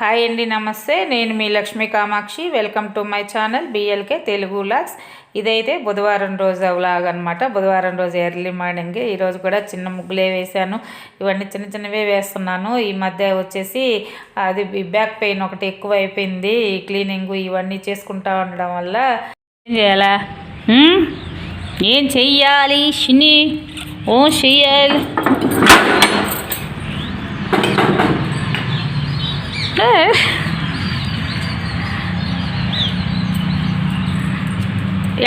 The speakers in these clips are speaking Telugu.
హాయ్ అండి, నమస్తే. నేను మీ Lakshmi Kamakshi. Welcome to my channel BLK Telugu vlogs. ఇదైతే బుధవారం రోజు వ్లాగ్ అనమాట. బుధవారం రోజు ఎర్లీ మార్నింగ్. ఈరోజు కూడా చిన్న ముగ్గులే వేసాను. ఇవన్నీ చిన్న చిన్నవే వేస్తున్నాను. ఈ మధ్య వచ్చేసి అది బ్యాక్ పెయిన్ ఒకటి ఎక్కువ అయిపోయింది. క్లీనింగ్ ఇవన్నీ చేసుకుంటా ఉండడం వల్ల ఏం చేయాలా, ఏం చెయ్యాలి షిని? ఓ చెయ్యాలి.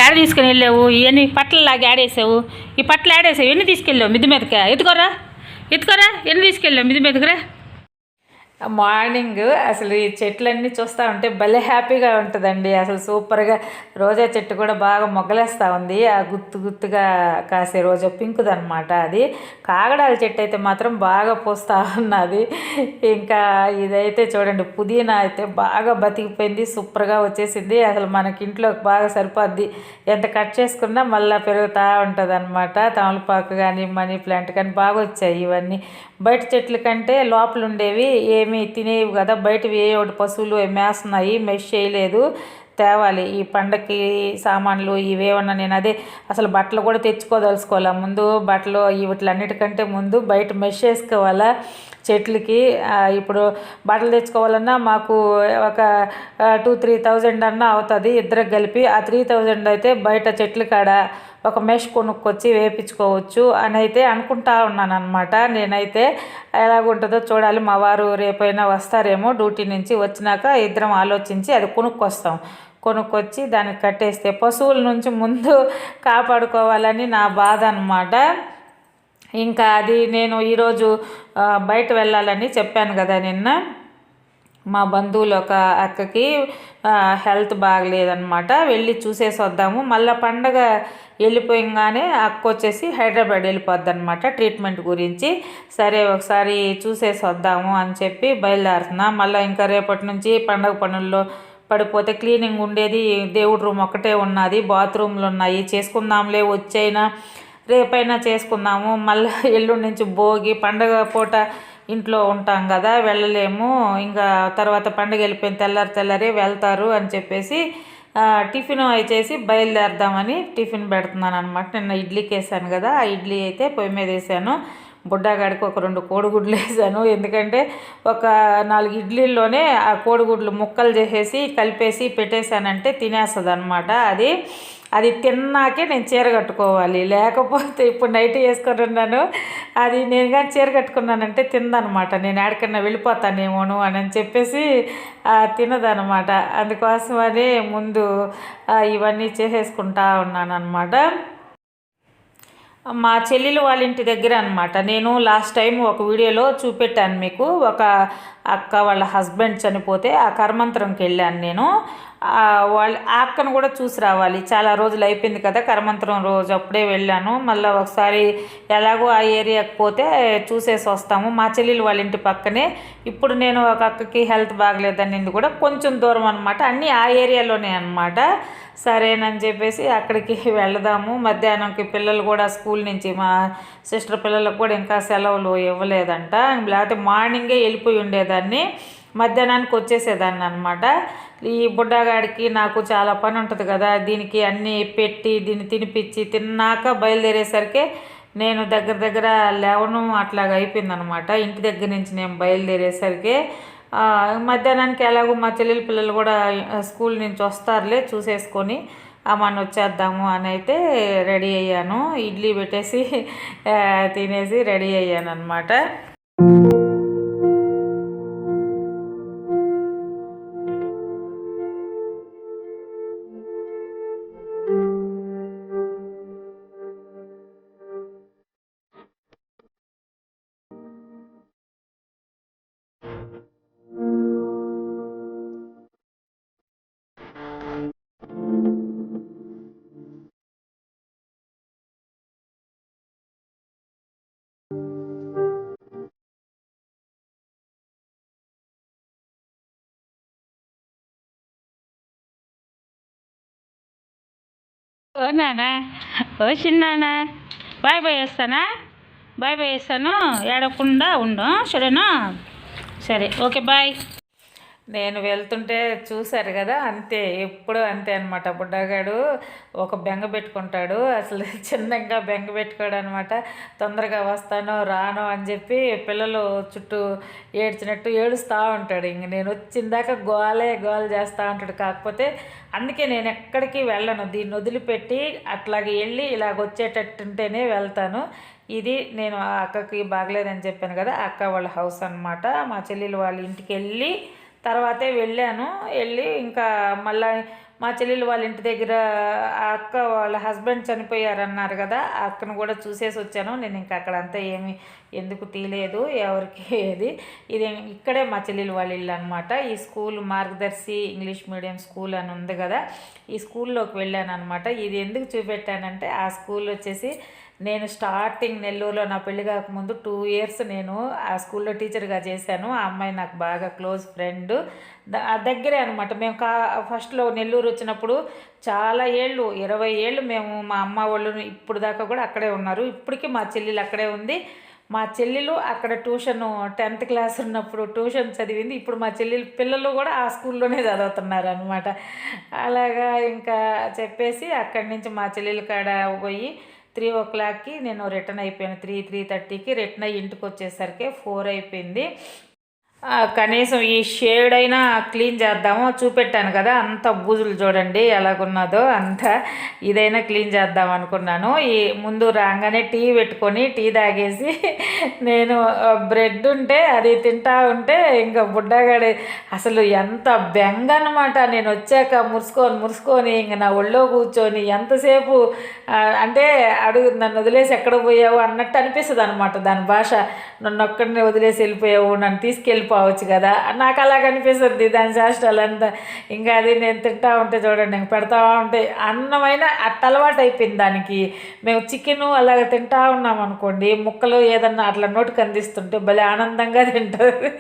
ఏడ తీసుకుని వెళ్ళావు? ఇవన్నీ పట్లలాగా ఆడేసావు. ఈ పట్లు ఆడేసావు. ఎన్ని తీసుకెళ్ళావు మిద్ది మీదకా? ఎత్తుకోరా ఎన్ని తీసుకెళ్ళావు మిద్ది మీదకి? మార్నింగ్ అసలు ఈ చెట్లన్నీ చూస్తూ ఉంటే భలే హ్యాపీగా ఉంటుందండి. అసలు సూపర్గా రోజా చెట్టు కూడా బాగా మొగ్గలేస్తూ ఉంది. ఆ గుత్తుగా కాసే రోజా పింకుదనమాట. అది కాగడాల చెట్టు అయితే మాత్రం బాగా పూస్తూ ఉన్నది. ఇంకా ఇదైతే చూడండి, పుదీనా అయితే బాగా బతికిపోయింది, సూపర్గా వచ్చేసింది. అసలు మనకి ఇంట్లోకి బాగా సరిపోద్ది. ఎంత కట్ చేసుకున్నా మళ్ళీ పెరుగుతూ ఉంటుంది అనమాట. తమలపాకు కానీ మనీ ప్లాంట్ కానీ బాగా వచ్చాయి. ఇవన్నీ బయట చెట్ల కంటే లోపల ఉండేవి ఏమీ తినేవి కదా. బయటవి ఏ ఒకటి పశువులు మేస్తున్నాయి, మెష్ చేయలేదు. తేవాలి ఈ పండగకి సామాన్లు ఇవేమన్నా. నేను అదే అసలు బట్టలు కూడా తెచ్చుకోదలుచుకోవాలా. ముందు బట్టలు వీటిలన్నిటికంటే ముందు బయట మెష్ వేసుకోవాలా చెట్లకి. ఇప్పుడు బట్టలు తెచ్చుకోవాలన్నా మాకు ఒక 2-3 thousand అన్నా అవుతుంది ఇద్దరికి కలిపి. ఆ 3,000 అయితే బయట చెట్ల కాడ ఒక మెష్ కొనుక్కొచ్చి వేయించుకోవచ్చు అని అయితే అనుకుంటా ఉన్నాను అనమాట. నేనైతే ఎలాగుంటుందో చూడాలి. మా వారు రేపైనా వస్తారేమో డ్యూటీ నుంచి. వచ్చినాక ఇద్దరం ఆలోచించి అది కొనుక్కొచ్చి దానికి కట్టేస్తే పశువుల నుంచి ముందు కాపాడుకోవాలని నా బాధ అనమాట. ఇంకా అది నేను ఈరోజు బయట వెళ్ళాలని చెప్పాను కదా నిన్న. మా బంధువులు ఒక అక్కకి హెల్త్ బాగలేదనమాట. వెళ్ళి చూసేసి వద్దాము. మళ్ళీ పండగ వెళ్ళిపోయంగానే అక్క వచ్చేసి హైదరాబాద్ వెళ్ళిపోద్ది అనమాట ట్రీట్మెంట్ గురించి. సరే ఒకసారి చూసేసి వద్దాము అని చెప్పి బయలుదేరుతున్నా. మళ్ళీ ఇంకా రేపటి నుంచి పండగ పనుల్లో పడిపోతే క్లీనింగ్ ఉండేది. దేవుడి రూమ్ ఒకటే ఉన్నది, బాత్రూమ్లు ఉన్నాయి. చేసుకుందాంలే, వచ్చైనా రేపైనా చేసుకుందాము. మళ్ళీ ఎల్లుండి నుంచి భోగి పండగ పూట ఇంట్లో ఉంటాం కదా, వెళ్ళలేము. ఇంకా తర్వాత పండుగ వెళ్ళిపోయిన తెల్లారి వెళ్తారు అని చెప్పేసి టిఫిన్ చేసి బయలుదేరదామని టిఫిన్ పెడుతున్నాను అనమాట. నిన్న ఇడ్లీకి వేసాను కదా, ఆ ఇడ్లీ అయితే పొయ్యి మీద వేసాను. బుడ్డగాడికి ఒక 2 కోడిగుడ్లు వేసాను. ఎందుకంటే ఒక 4 ఇడ్లీల్లోనే ఆ కోడిగుడ్లు ముక్కలు చేసేసి కలిపేసి పెట్టేశానంటే తినేస్తుంది అనమాట. అది తిన్నాకే నేను చీర కట్టుకోవాలి. లేకపోతే ఇప్పుడు నైట్ వేసుకొని ఉన్నాను, అది నేను కానీ చీర కట్టుకున్నానంటే తిందనమాట. నేను ఎక్కడికన్నా వెళ్ళిపోతానేమోను అని చెప్పేసి తినదనమాట. అందుకోసమని ముందు ఇవన్నీ చేసేసుకుంటా ఉన్నాను అనమాట. మా చెల్లెలు వాళ్ళ ఇంటి దగ్గర అనమాట. నేను లాస్ట్ టైం ఒక వీడియోలో చూపెట్టాను మీకు. ఒక అక్క వాళ్ళ హస్బెండ్ చనిపోతే ఆ కర్మంతరంకి వెళ్ళాను నేను. ఆ అక్కను కూడా చూసి రావాలి. చాలా రోజులు అయిపోయింది కదా, కర్మంతరం రోజు అప్పుడే వెళ్ళాను. మళ్ళీ ఒకసారి ఎలాగో ఆ ఏరియాకి పోతే చూసేసి వస్తాము. మా చెల్లెలు వాళ్ళ ఇంటి పక్కనే. ఇప్పుడు నేను ఒక అక్కకి హెల్త్ బాగలేదనింది కూడా కొంచెం దూరం అనమాట. అన్నీ ఆ ఏరియాలోనే అనమాట. సరేనని చెప్పేసి అక్కడికి వెళదాము. మధ్యాహ్నంకి పిల్లలు కూడా స్కూల్ నుంచి, మా సిస్టర్ పిల్లలకు కూడా ఇంకా సెలవులు ఇవ్వలేదంట. లేకపోతే మార్నింగే వెళ్ళిపోయి ఉండేదాన్ని, మధ్యాహ్నానికి వచ్చేసేదాన్ని అనమాట. ఈ బుడ్డగాడికి నాకు చాలా పని ఉంటుంది కదా, దీనికి అన్నీ పెట్టి దీన్ని తినిపించి తిన్నాక బయలుదేరేసరికి నేను దగ్గర 11 అట్లాగా అయిపోయిందనమాట. ఇంటి దగ్గర నుంచి నేను బయలుదేరేసరికి మధ్యాహ్నానికి ఎలాగో మా చెల్లెల పిల్లలు కూడా స్కూల్ నుంచి వస్తారులే, చూసేసుకొని అమ్మని వచ్చేద్దాము అని అయితే రెడీ అయ్యాను. ఇడ్లీ పెట్టేసి తినేసి రెడీ అయ్యాను అనమాట. ఓ నానా, ఓ చిన్నానా, బాయ్ వేస్తానా? బాయ్ వేస్తాను, ఏడవకుండా ఉండు, సరేనా? సరే, ఓకే, బాయ్. నేను వెళ్తుంటే చూశారు కదా, అంతే ఎప్పుడు అంతే అనమాట. బుడ్డగాడు ఒక బెంగ పెట్టుకుంటాడు, అసలు చిన్నగా బెంగ పెట్టుకోడు అనమాట. తొందరగా వస్తాను రాను అని చెప్పి పిల్లలు చుట్టూ ఏడ్చినట్టు ఏడుస్తూ ఉంటాడు. ఇంక నేను వచ్చిందాక గోల చేస్తూ ఉంటాడు. కాకపోతే అందుకే నేను ఎక్కడికి వెళ్ళను, దీన్ని వదిలిపెట్టి అట్లాగే వెళ్ళి ఇలాగ వచ్చేటట్టుంటేనే వెళ్తాను. ఇది నేను ఆ అక్కకి బాగలేదని చెప్పాను కదా, అక్క వాళ్ళ హౌస్ అనమాట. మా చెల్లెలు వాళ్ళ ఇంటికి వెళ్ళి తర్వాతే వెళ్ళాను. వెళ్ళి ఇంకా మళ్ళీ మా చెల్లెలు వాళ్ళ ఇంటి దగ్గర ఆ అక్క వాళ్ళ హస్బెండ్ చనిపోయారన్నారు కదా, ఆ అక్కను కూడా చూసేసి వచ్చాను. నేను ఇంకా అక్కడ అంతా ఏమి ఎందుకు తీయలేదు ఎవరికి ఏది. ఇది ఇక్కడే మా చెల్లెలు వాళ్ళ ఇల్లు అనమాట. ఈ స్కూల్ మార్గదర్శి ఇంగ్లీష్ మీడియం స్కూల్ అని ఉంది కదా, ఈ స్కూల్లోకి వెళ్ళాను అనమాట. ఇది ఎందుకు చూపెట్టానంటే, ఆ స్కూల్ వచ్చేసి నేను స్టార్టింగ్ నెల్లూరులో నా పెళ్లి కాకముందు 2 years నేను ఆ స్కూల్లో టీచర్గా చేశాను. ఆ అమ్మాయి నాకు బాగా క్లోజ్ ఫ్రెండ్. దగ్గరే అనమాట. మేము ఫస్ట్లో నెల్లూరు వచ్చినప్పుడు చాలా ఏళ్ళు 20 ఏళ్ళు మేము మా అమ్మ వాళ్ళు ఇప్పుడు దాకా కూడా అక్కడే ఉన్నారు. ఇప్పటికీ మా చెల్లెలు అక్కడే ఉంది. మా చెల్లెలు అక్కడ ట్యూషన్ 10th క్లాస్ ఉన్నప్పుడు ట్యూషన్ చదివింది. ఇప్పుడు మా చెల్లెలు పిల్లలు కూడా ఆ స్కూల్లోనే చదువుతున్నారు అనమాట. అలాగా ఇంకా చెప్పేసి అక్కడి నుంచి మా చెల్లెలు కాడ పోయి 3 o'clockకి నేను రిటర్న్ అయిపోయాను. 3:30కి రిటర్న్ అయ్యి ఇంటికి వచ్చేసరికి 4 అయిపోయింది. కనీసం ఈ షేడ్ అయినా క్లీన్ చేద్దాము, చూపెట్టాను కదా అంత బూజులు చూడండి ఎలాగున్నదో, అంత ఇదైనా క్లీన్ చేద్దాం అనుకున్నాను. ఈ ముందు రాగానే టీ పెట్టుకొని టీ తాగేసి నేను బ్రెడ్ ఉంటే అది తింటా ఉంటే ఇంకా బుడ్డగాడి అసలు ఎంత బెంగ అనమాట. నేను వచ్చాక మురుసుకొని ఇంక నా ఒళ్ళో కూర్చొని ఎంతసేపు అంటే నన్ను వదిలేసి ఎక్కడ పోయావు అన్నట్టు అనిపిస్తుంది అనమాట. దాని భాష, నన్ను ఒక్కడిని వదిలేసి వెళ్ళిపోయావు, నన్ను తీసుకెళ్ళిపోవచ్చు కదా, నాకు అలాగ అనిపిస్తుంది దాని చేష్టాలంతా. ఇంకా అది నేను తింటా ఉంటే చూడండి, ఇంక పెడతా ఉంటే అన్నమైన అట్ట అలవాటు అయిపోయింది దానికి. మేము చికెను అలాగ తింటా ఉన్నాం అనుకోండి, ముక్కలు ఏదన్నా అట్లా నోటికి అందిస్తుంటే భలే ఆనందంగా తింటుంది.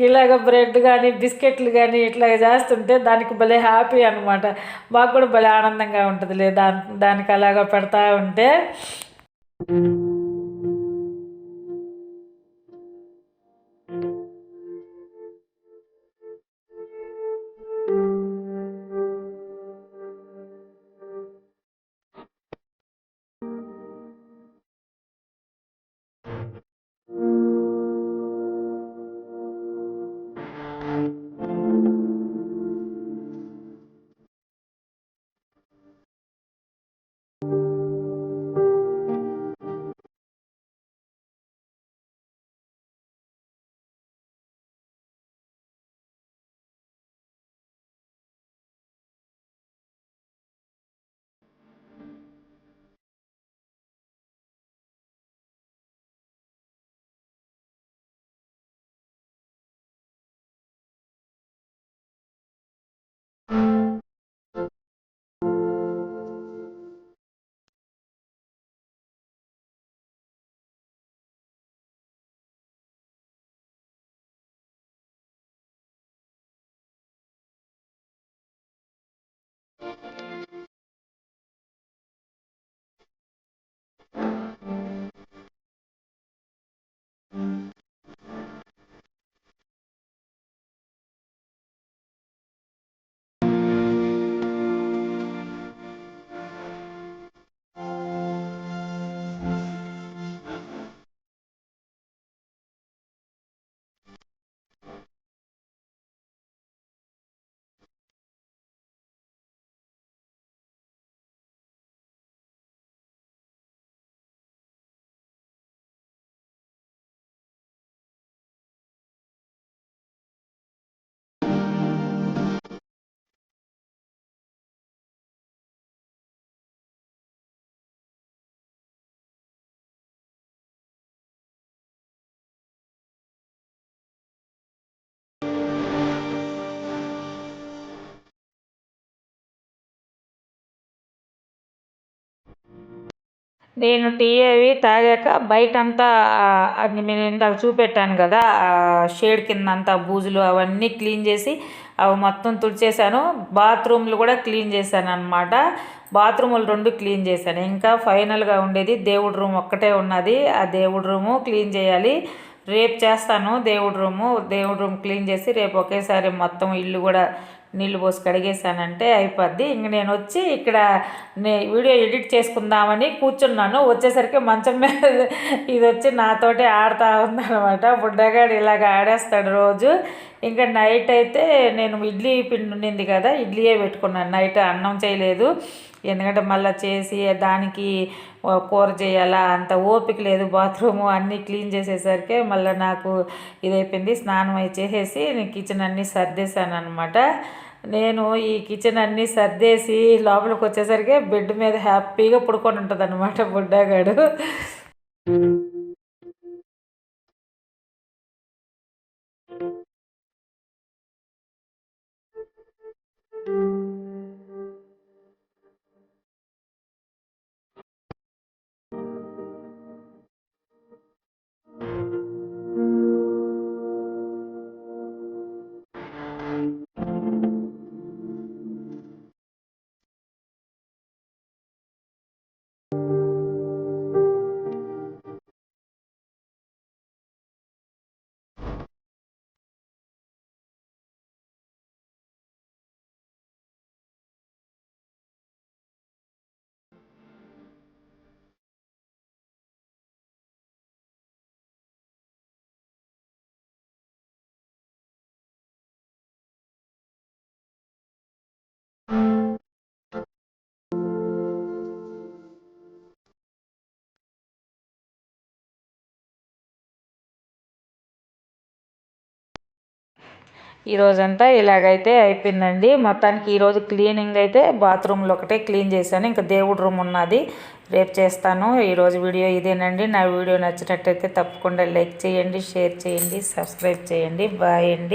ఇలాగ బ్రెడ్ కానీ బిస్కెట్లు కానీ ఇట్లా చేస్తుంటే దానికి భలే హ్యాపీ అనమాట. మాకు కూడా భలే ఆనందంగా ఉంటుంది దానికి అలాగ పెడతా ఉంటే. నేను టీ అవి తాగాక బయటంతా అది నేను ఇందాక చూపెట్టాను కదా, షేడ్ కింద అంతా బూజులు అవన్నీ క్లీన్ చేసి అవి మొత్తం తుడిచేసాను. బాత్రూమ్లు కూడా క్లీన్ చేశాను అనమాట. బాత్రూములు 2 క్లీన్ చేశాను. ఇంకా ఫైనల్గా ఉండేది దేవుడి రూమ్ ఒక్కటే ఉన్నది. ఆ దేవుడి రూము క్లీన్ చేయాలి. రేపు చేస్తాను దేవుడి రూమ్ క్లీన్ చేసి రేపు ఒకేసారి మొత్తం ఇల్లు కూడా నీళ్ళు పోసి కడిగేసానంటే అయిపోద్ది. ఇంక నేను వచ్చి ఇక్కడ వీడియో ఎడిట్ చేసుకుందామని కూర్చున్నాను. వచ్చేసరికి మంచం మీద ఇది వచ్చి నాతోటి ఆడుతూ ఉందన్నమాట. బుడ్డగాడు ఇలాగ ఆడేస్తాడు రోజు. ఇంకా నైట్ అయితే నేను ఇడ్లీ పిండి ఉండింది కదా, ఇడ్లీయే పెట్టుకున్నాను. నైట్ అన్నం చేయలేదు, ఎందుకంటే మళ్ళీ చేసి దానికి కూర చేయాలా, అంత ఓపిక లేదు. బాత్రూము అన్నీ క్లీన్ చేసేసరికి మళ్ళీ నాకు ఇదైపోయింది. స్నానం అయి చేసేసి నేను కిచెన్ అన్నీ సర్దేశాను అనమాట. నేను ఈ కిచెన్ అన్నీ సర్దేసి లోపలికి వచ్చేసరికి బెడ్ మీద హ్యాపీగా పడుకొని ఉంటుంది అనమాట బుడ్డగాడు. ఈరోజంతా ఇలాగైతే అయిపోయిందండి. మొత్తానికి ఈరోజు క్లీనింగ్ అయితే బాత్రూంలో ఒకటే క్లీన్ చేశాను. ఇంకా దేవుడి రూమ్ ఉన్నది, రేపు చేస్తాను. ఈరోజు వీడియో ఇదేనండి. నా వీడియో నచ్చినట్టయితే తప్పకుండా లైక్ చేయండి, షేర్ చేయండి, సబ్స్క్రైబ్ చేయండి. బాయ్ అండి.